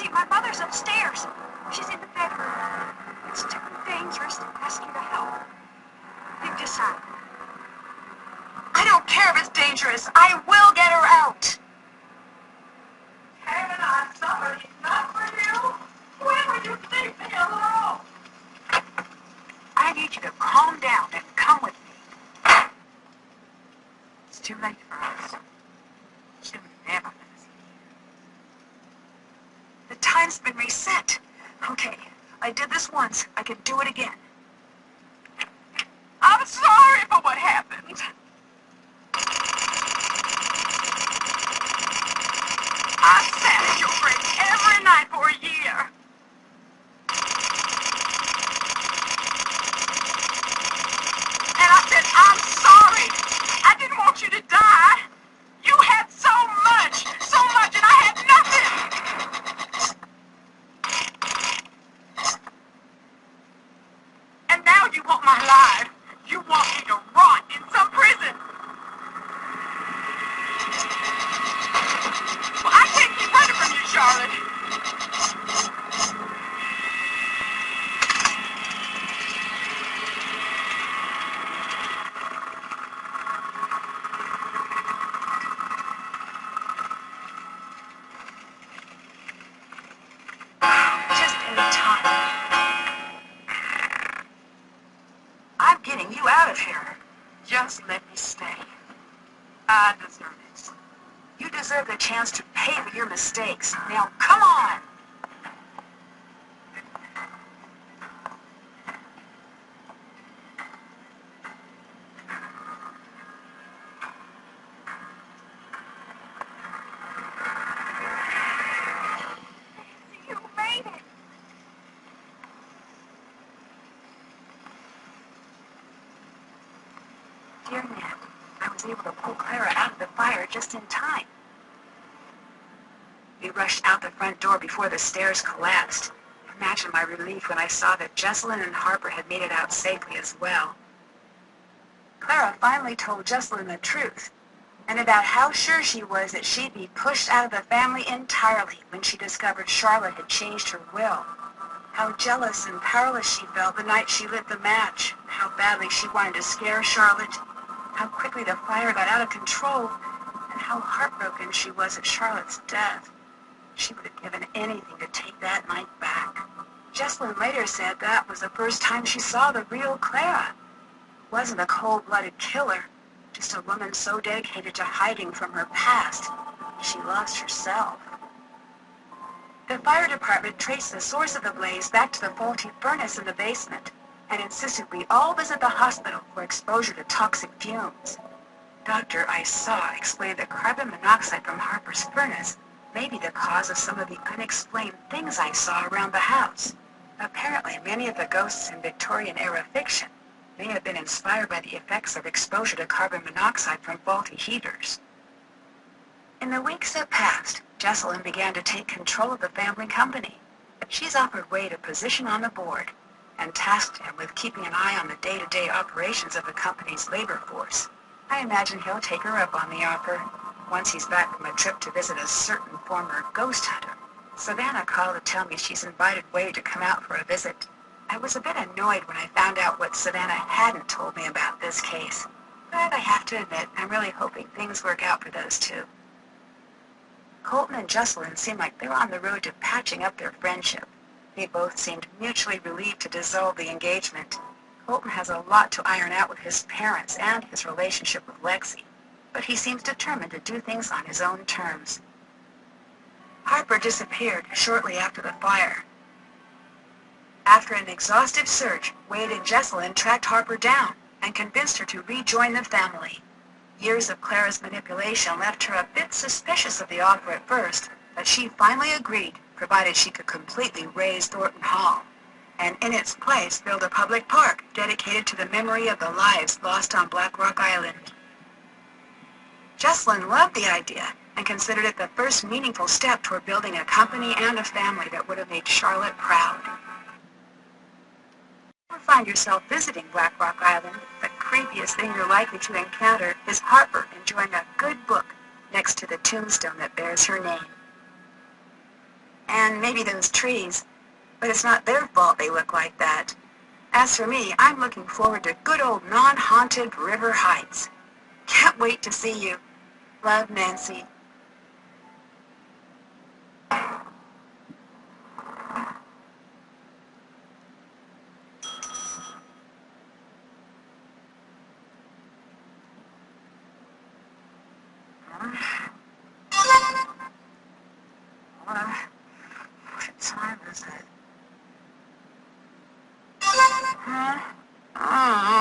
See, my mother's upstairs. She's in the bedroom. It's too dangerous to ask you to help. You decide. I don't care if it's dangerous. I will get her out. Haven't I suffered enough for you? When will you leave me alone? I need you to calm down and come with me. It's too late for us. She'll never let us leave. The time's been reset. Okay, I did this once. I can do it again. I'm sorry for what happened. I sat at your grave every night for a year. And I said, I'm sorry. I didn't want you to die. You had so much, and I had nothing. And now you want my life. You want me to rot in some prison. Well, I can't keep running from you, Charlotte. Just in time. I'm getting you out of here. Just let me stay. I deserve it. You deserve the chance to pay for your mistakes. Now, come on! You made it! Dear Ned, I was able to pull Clara out of the fire just in time. We rushed out the front door before the stairs collapsed. Imagine my relief when I saw that Jessalyn and Harper had made it out safely as well. Clara finally told Jessalyn the truth, and about how sure she was that she'd be pushed out of the family entirely when she discovered Charlotte had changed her will. How jealous and powerless she felt the night she lit the match, how badly she wanted to scare Charlotte, how quickly the fire got out of control, and how heartbroken she was at Charlotte's death. She would have given anything to take that night back. Jessalyn later said that was the first time she saw the real Clara. It wasn't a cold-blooded killer, just a woman so dedicated to hiding from her past, she lost herself. The fire department traced the source of the blaze back to the faulty furnace in the basement and insisted we all visit the hospital for exposure to toxic fumes. Doctor I saw explained that carbon monoxide from Harper's furnace may be the cause of some of the unexplained things I saw around the house. Apparently, many of the ghosts in Victorian-era fiction may have been inspired by the effects of exposure to carbon monoxide from faulty heaters. In the weeks that passed, Jessalyn began to take control of the family company. She's offered Wade a position on the board and tasked him with keeping an eye on the day-to-day operations of the company's labor force. I imagine he'll take her up on the offer once he's back from a trip to visit a certain former ghost hunter. Savannah called to tell me she's invited Wade to come out for a visit. I was a bit annoyed when I found out what Savannah hadn't told me about this case. But I have to admit, I'm really hoping things work out for those two. Colton and Jessalyn seem like they're on the road to patching up their friendship. They both seemed mutually relieved to dissolve the engagement. Colton has a lot to iron out with his parents and his relationship with Lexi, but he seems determined to do things on his own terms. Harper disappeared shortly after the fire. After an exhaustive search, Wade and Jessalyn tracked Harper down and convinced her to rejoin the family. Years of Clara's manipulation left her a bit suspicious of the offer at first, but she finally agreed, provided she could completely raze Thornton Hall, and in its place build a public park dedicated to the memory of the lives lost on Black Rock Island. Jessalyn loved the idea and considered it the first meaningful step toward building a company and a family that would have made Charlotte proud. If you find yourself visiting Black Rock Island, the creepiest thing you're likely to encounter is Harper enjoying a good book next to the tombstone that bears her name. and maybe those trees, but it's not their fault they look like that. As for me, I'm looking forward to good old non-haunted River Heights. Can't wait to see you. Love, Nancy. What time is it? Huh?